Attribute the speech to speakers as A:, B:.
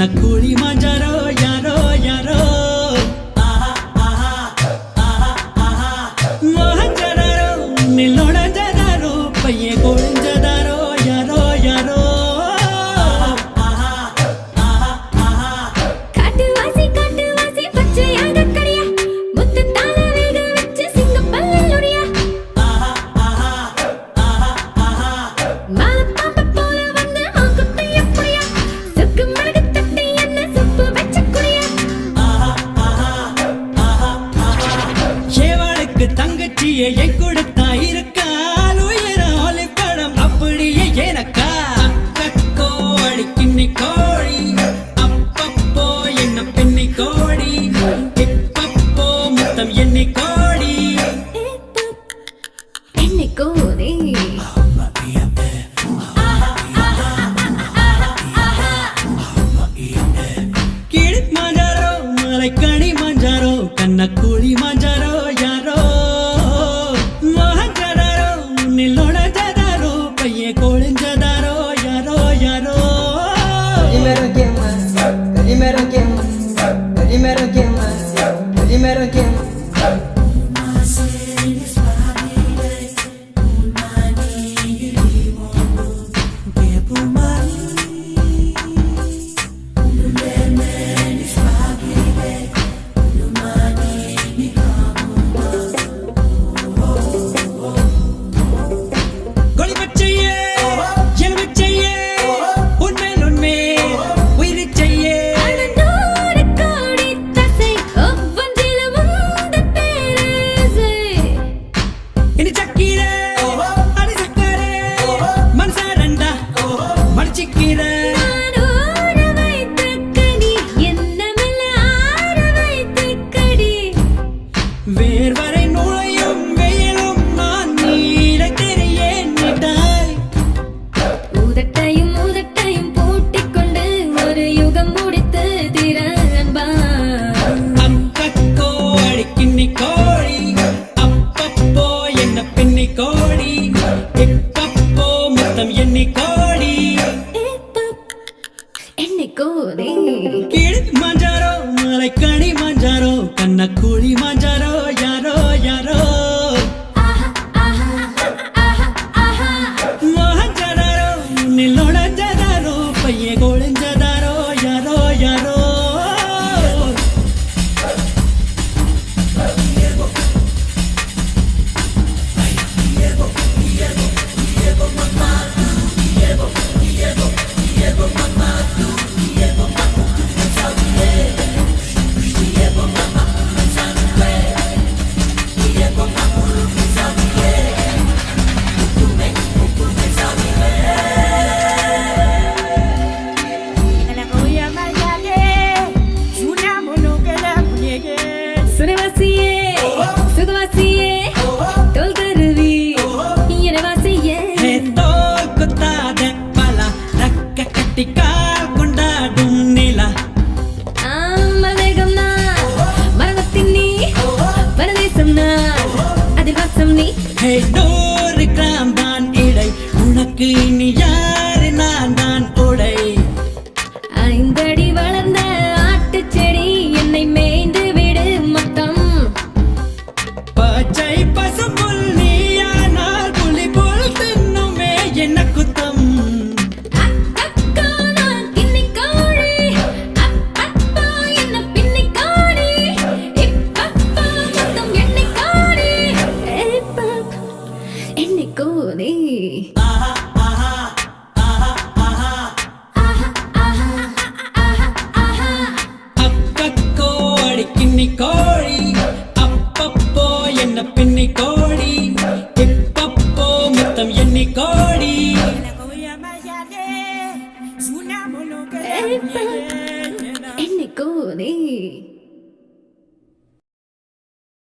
A: Nakuli manjaro yaro yaro mohanjaro nilona jadaro paiye kolinjadaro yaro yaro
B: காட்டு வாசி பச்சையாக கடியா முத்து தாள வேக வச்சு சிங்கம் பல்லலுடியா மாலப்பாம்பு போல வந்து மாங்குட்டை எப்படியா சுக்கு மடகு தட்டி என்ன சுப்பு வச்சு குடியா
A: சேவாளுக்கு தங்கச்சியை என் கொடுத்தா இருக்கால் உயர ஒலிப்படம் அப்படியே எனக்கா கோழி கிண்ணி கோழி அப்பப்போ என்ன பின்னி கோடி இப்பப்போ முத்தம் எண்ணி கோடி
B: என்னை கோதே
A: கிளி மாஞ்சாரோ மலைக்கணி மாஞ்சாரோ கண்ணக்கூழி மாஞ்சாரோ யாரோ மோகஞ்சாரோ நில்லோட ஜதாரோ பையே கோழிஞ்சதாரோ யாரோ யாரோ
C: Primero que más, primero que más, primero que más, primero que más.
A: கோழி பச்சையே எலும்பு செய்யே உண்மையில் உண்மை உயிரி செய்யே
B: அடனூறு கோடி தசை ஒவ்வொன்றிலும் உந்த பேரேசை
A: இனி சக்கீரே அடி சக்கரே மனசாரண்டா மடிச்சிக்கிறே
B: நான் ஊற வைத்த கனி என்னமெல்ல ஆற வைத்த கடி
A: வேர்வரை நுழையும் வெயிலும் நான் நீரை தெரியேன் நீட்டாய்
B: ஊதட்டையும் பூட்டிக் கொண்டு ஒரு யுகம் முடித்து திற அன்பா
A: அக்கோ அடிக்கிண்ணி கோழி அப்பப்போ என்ன பின்னி கோடி இப்பப்போ முத்தம் எண்ணி கோடி
B: என்னை கோதே
A: கிளி மாஞ்சாரோ மலைக்கணி மாஞ்சாரோ கண்ணக்கூழி மாஞ்சாரோ யாரோ யாரோ மோகஞ்சாரோ நில்லோட ஜதாரோ பையே கோழிஞ்சதாரோ யாரோ யாரோ
B: சுரவாசியே சுகவாசியே தோல் கருவி எனவாசியே
A: தோல் குத்தாத பலா ரக்க கட்டிக்கால் கொண்டாடும் நிலா
B: மலதேகம் நான் மரணத்தின் நீ பரதேசம் நான் அதில் வாசம் நீ
A: 100 கிராம் தான் இடை உனக்கு இனி யாரு நான் தான் உடை
B: 5 அடி வளர்ந்த ஆட்டுச் செடி என்னை மேய்ந்து விடு மொத்தம்
A: பச்சை பசும்புல் நீயானால் புலி புல் தின்னுமே என்ன குத்தம்
B: அக்கா நான் கிண்ணி கோழி அப்பப்போ என்ன பின்னி கோடி இப்பப்போ மொத்தம் எண்ணி கோடி என்னை கோதி
A: அக்கோ அடிக்கிண்ணி கோழி அப்பப்போ என்ன பின்னி கோடி
B: என்னைக்கோ நீ